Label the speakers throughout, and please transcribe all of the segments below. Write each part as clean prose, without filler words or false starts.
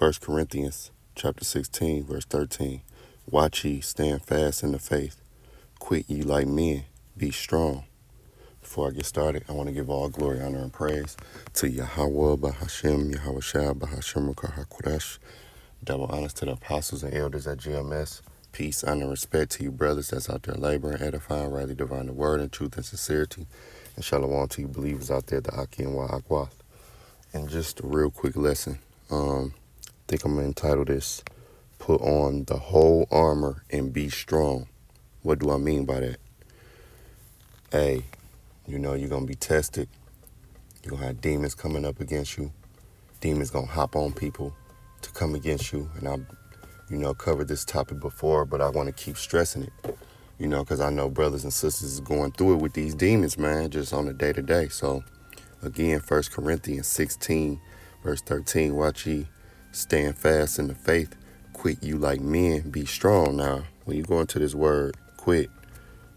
Speaker 1: 1 Corinthians chapter 16, verse 13. Watch ye, stand fast in the faith. Quit ye like men, be strong. Before I get started, I want to give all glory, honor, and praise to Yahweh, Bahashem, Yahweh Shah, Bahashem, Kahakodash. Double honors to the apostles and elders at GMS. Peace, honor, and respect to you brothers that's out there laboring, edifying, rightly dividing the word in truth and sincerity. And shalom to you believers out there, the Aki and Wa'akwath. And just a real quick lesson. I think I'm going to entitle this, Put on the Whole Armor and Be Strong. What do I mean by that? Hey, you know you're going to be tested. You're going to have demons coming up against you. Demons going to hop on people to come against you. And I've covered this topic before, but I want to keep stressing it, because I know brothers and sisters is going through it with these demons, man, just on a day-to-day. So, again, 1 Corinthians 16, verse 13, watch ye, stand fast in the faith, quit you like men, be strong. Now, when you go into this word, quit,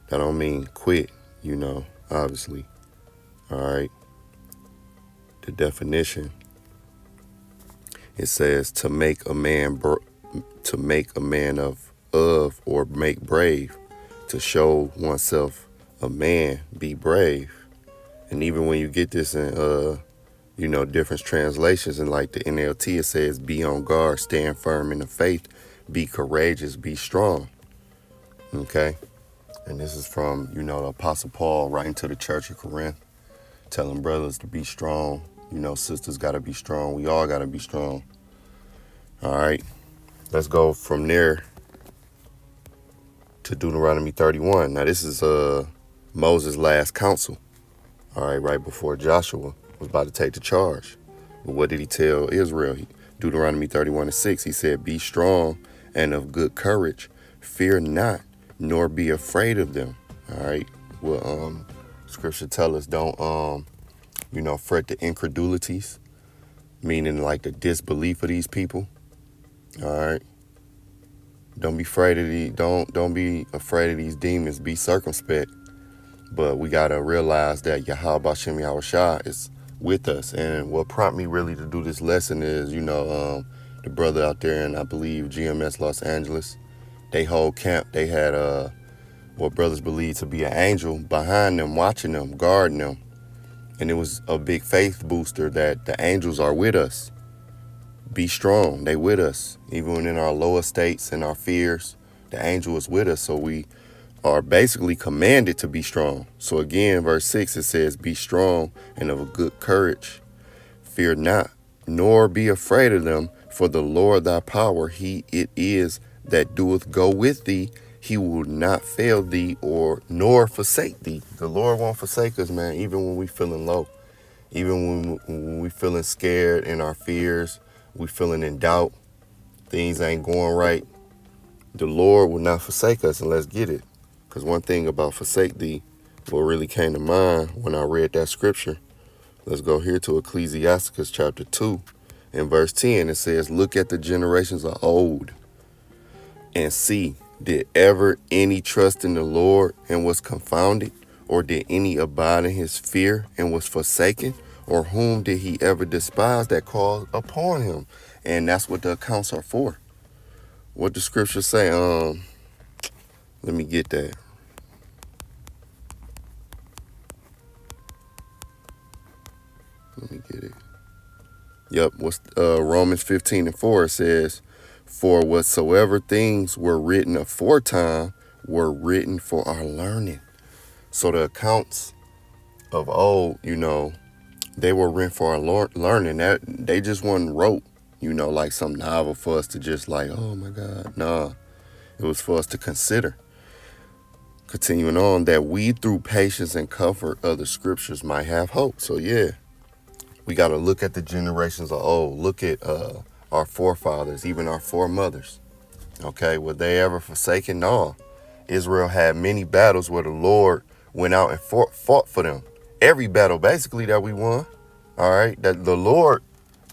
Speaker 1: that don't mean quit, obviously. All right. The definition, it says to make a man of or make brave, to show oneself a man, be brave. And even when you get this in different translations, and like the NLT, it says be on guard, stand firm in the faith, be courageous, be strong. Okay. And this is from, the Apostle Paul writing to the church of Corinth, telling brothers to be strong. Sisters got to be strong. We all got to be strong. All right. Let's go from there to Deuteronomy 31. Now, this is Moses' last counsel. All right, right before Joshua was about to take the charge. But what did he tell Israel? Deuteronomy 31:6, he said, be strong and of good courage. Fear not, nor be afraid of them. All right. Well, scripture tell us don't, fret the incredulities, meaning like the disbelief of these people. All right. Don't be afraid of don't be afraid of these demons. Be circumspect. But we got to realize that Yahweh Bashem Yahweh Shah is with us. And what prompted me really to do this lesson is, the brother out there in, I believe, GMS Los Angeles, they whole camp, they had what brothers believe to be an angel behind them, watching them, guarding them. And it was a big faith booster that the angels are with us. Be strong. They with us. Even in our lower states and our fears, the angel is with us. So we are basically commanded to be strong. So again, verse 6, it says, be strong and of a good courage. Fear not, nor be afraid of them, for the Lord thy power, he it is that doeth go with thee. He will not fail thee nor forsake thee. The Lord won't forsake us, man, even when we feeling low. Even when we feeling scared in our fears, we feeling in doubt, things ain't going right. The Lord will not forsake us, and let's get it. Because one thing about forsake thee, what really came to mind when I read that scripture, let's go here to Ecclesiasticus chapter 2 and verse 10. It says, look at the generations of old and see, did ever any trust in the Lord and was confounded? Or did any abide in his fear and was forsaken? Or whom did he ever despise that called upon him? And that's what the accounts are for. What the scriptures say, let me get that. Let me get it. Yep, Romans 15:4 says, for whatsoever things were written aforetime were written for our learning. So the accounts of old, they were written for our learning. That they just wasn't wrote, like some novel for us to just like, oh my God. Nah, it was for us to consider. Continuing on, that we through patience and comfort of the scriptures might have hope. So yeah, we got to look at the generations of old. Look at our forefathers, even our foremothers. Okay, were they ever forsaken? No. Israel had many battles where the Lord went out and fought for them. Every battle, basically, that we won. All right, that the Lord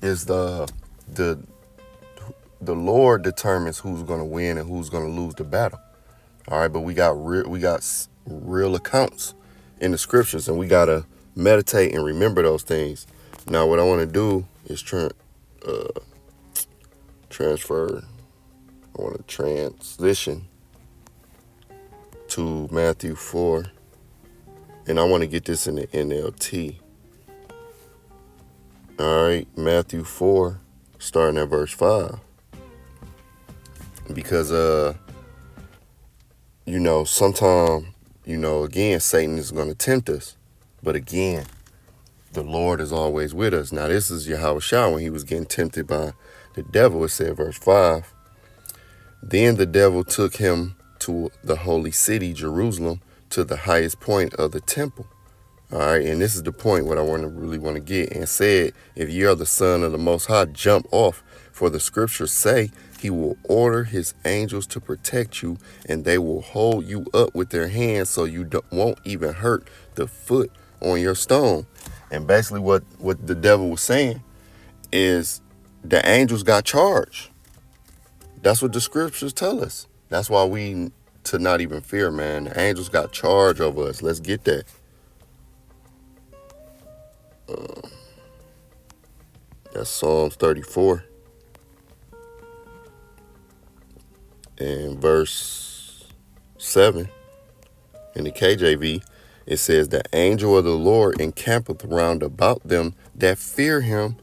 Speaker 1: is the Lord determines who's going to win and who's going to lose the battle. All right, but we got real accounts in the scriptures, and we got to meditate and remember those things. Now, what I want to do is to transition to Matthew 4. And I want to get this in the NLT. All right, Matthew 4, starting at verse 5. Because, sometimes, again, Satan is going to tempt us. But again, the Lord is always with us. Now, this is Yahushua when he was getting tempted by the devil. It said, verse 5, then the devil took him to the holy city, Jerusalem, to the highest point of the temple. All right, and this is the point what I really want to get. And said, if you are the Son of the Most High, jump off. For the scriptures say, he will order his angels to protect you, and they will hold you up with their hands so you won't even hurt the foot on your stone. And basically what the devil was saying is the angels got charge. That's what the scriptures tell us. That's why we to not even fear, man. The angels got charge over us. Let's get that. That's Psalms 34. And verse 7 in the KJV, it says, the angel of the Lord encampeth round about them that fear him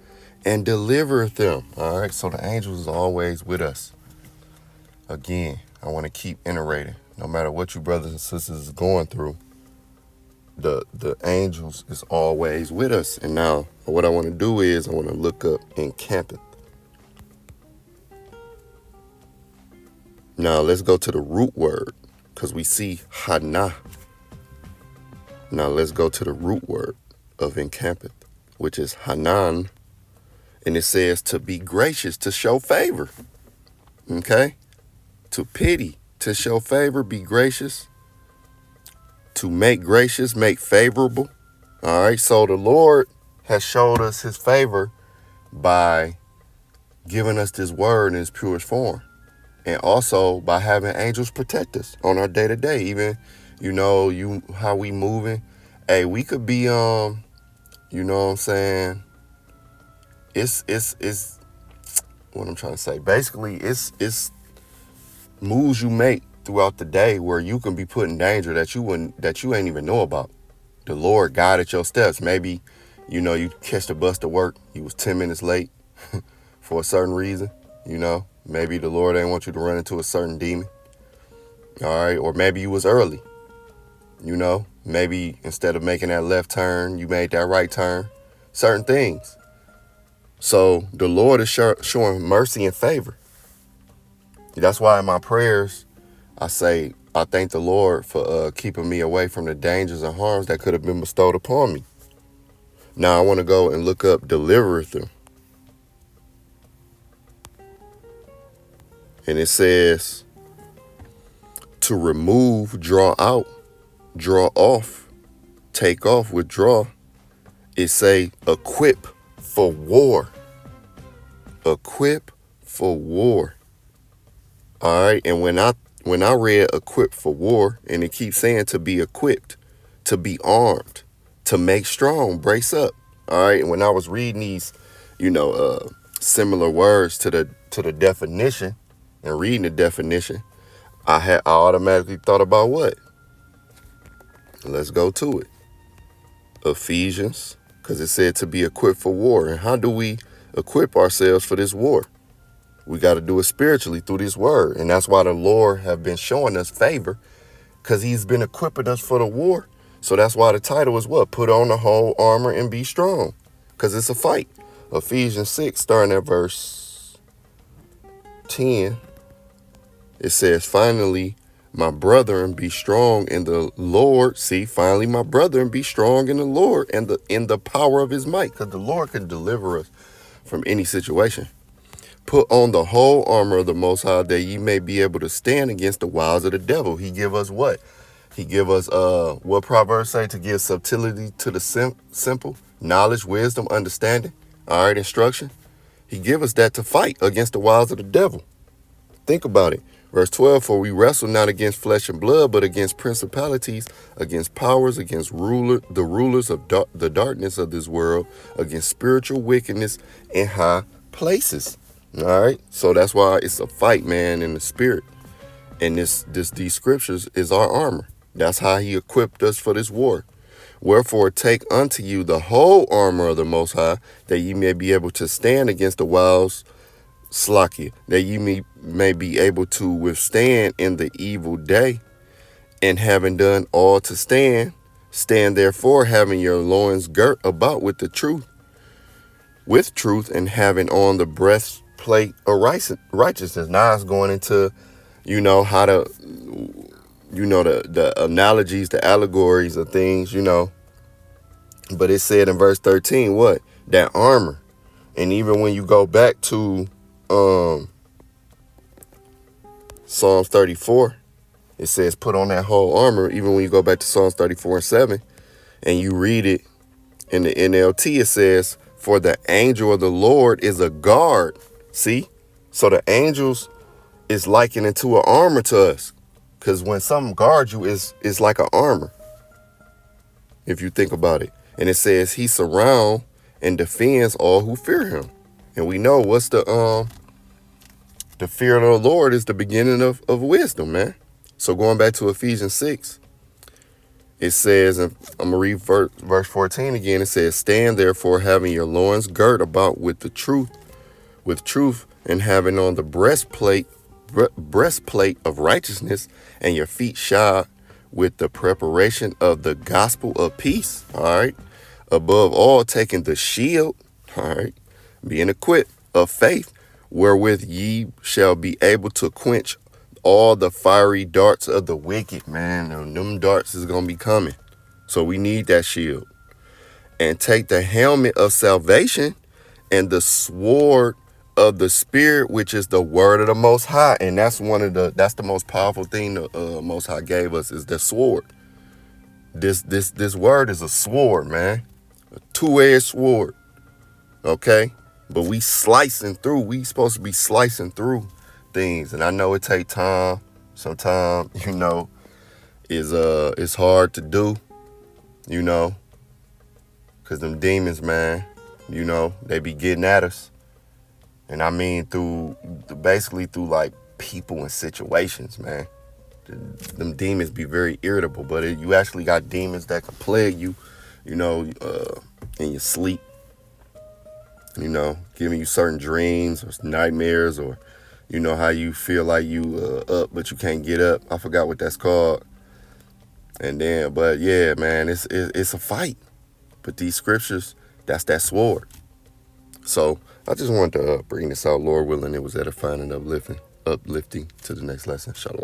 Speaker 1: and delivereth them. All right, so the angels is always with us. Again, I want to keep iterating. No matter what you brothers and sisters is going through, the angels is always with us. And now what I want to do is I want to look up encampeth. Now let's go to the root word because we see hana. Now let's go to the root word of encampeth, which is hanan. And it says to be gracious, to show favor. Okay? To pity, to show favor, be gracious. To make gracious, make favorable. All right, so the Lord has showed us his favor by giving us this word in its purest form. And also by having angels protect us on our day-to-day. Even, how we moving. Hey, we could be, you know what I'm saying? It's what I'm trying to say. Basically, it's moves you make throughout the day where you can be put in danger that you ain't even know about. The Lord guided your steps. Maybe, you catch the bus to work. You was 10 minutes late for a certain reason. Maybe the Lord ain't want you to run into a certain demon. All right. Or maybe you was early. Maybe instead of making that left turn, you made that right turn. Certain things. So the Lord is showing mercy and favor. That's why in my prayers, I say, I thank the Lord for keeping me away from the dangers and harms that could have been bestowed upon me. Now I want to go and look up delivereth them. And it says to remove, draw out, draw off, take off, withdraw. It say equip for war. Equip for war. All right. And when I read equipped for war, and it keeps saying to be equipped, to be armed, to make strong, brace up. All right. And when I was reading these, similar words to the definition and reading the definition, I automatically thought about what? Let's go to it. Ephesians, because it said to be equipped for war. And how do we equip ourselves for this war? We got to do it spiritually through this word. And that's why the Lord have been showing us favor, because he's been equipping us for the war. So that's why the title is what? Put on the whole armor and be strong, because it's a fight. Ephesians 6, starting at verse 10, it says, finally, my brethren, be strong in the Lord. See, finally, my brethren, be strong in the Lord and in the power of his might, because the Lord can deliver us from any situation. Put on the whole armor of the Most High, that ye may be able to stand against the wiles of the devil. He give us what? He give us what Proverbs say? To give subtlety to the simple, knowledge, wisdom, understanding. All right, instruction. He give us that to fight against the wiles of the devil. Think about it. Verse 12, for we wrestle not against flesh and blood, but against principalities, against powers, against the rulers of the darkness of this world, against spiritual wickedness in high places. All right. So that's why it's a fight, man, in the spirit. And these scriptures is our armor. That's how he equipped us for this war. Wherefore take unto you the whole armor of the Most High, that ye may be able to stand against the wiles, Slakia, that ye may be able to withstand in the evil day. And having done all to stand, stand therefore, having your loins girt about with truth, and having on the breastplate of righteousness. Now it's going into, how to, the analogies, the allegories of things, But it said in verse 13, what? That armor. And even when you go back to Psalms 34, it says put on that whole armor. Even when you go back to Psalms 34:7 and you read it in the NLT, it says, for the angel of the Lord is a guard. See? So the angels is likened to an armor to us. Because when something guards you, it's like an armor, if you think about it. And it says he surrounds and defends all who fear him. And we know what's the fear of the Lord is the beginning of wisdom, man. So going back to Ephesians 6, it says, and I'm going to read verse 14 again. It says, stand therefore having your loins girt about with truth, and having on the breastplate of righteousness, and your feet shod with the preparation of the gospel of peace. All right. Above all, taking the shield, all right, being equipped of faith, wherewith ye shall be able to quench all the fiery darts of the wicked, man. And them darts is going to be coming. So we need that shield. And take the helmet of salvation and the sword of the Spirit, which is the word of the Most High. And that's the most powerful thing the Most High gave us, is the sword. This word is a sword, man. A two-edged sword. Okay? But we slicing through. We supposed to be slicing through things. And I know it take time. Sometimes, it's hard to do, because them demons, man, they be getting at us. And I mean basically through like people and situations, man. Them demons be very irritable, but you actually got demons that can plague you, in your sleep, giving you certain dreams or nightmares, or, how you feel like you up, but you can't get up. I forgot what that's called. And then, but yeah, man, it's a fight. But these scriptures, that's that sword. So I just wanted to bring this out. Lord willing, it was edifying and uplifting to the next lesson. Shalom.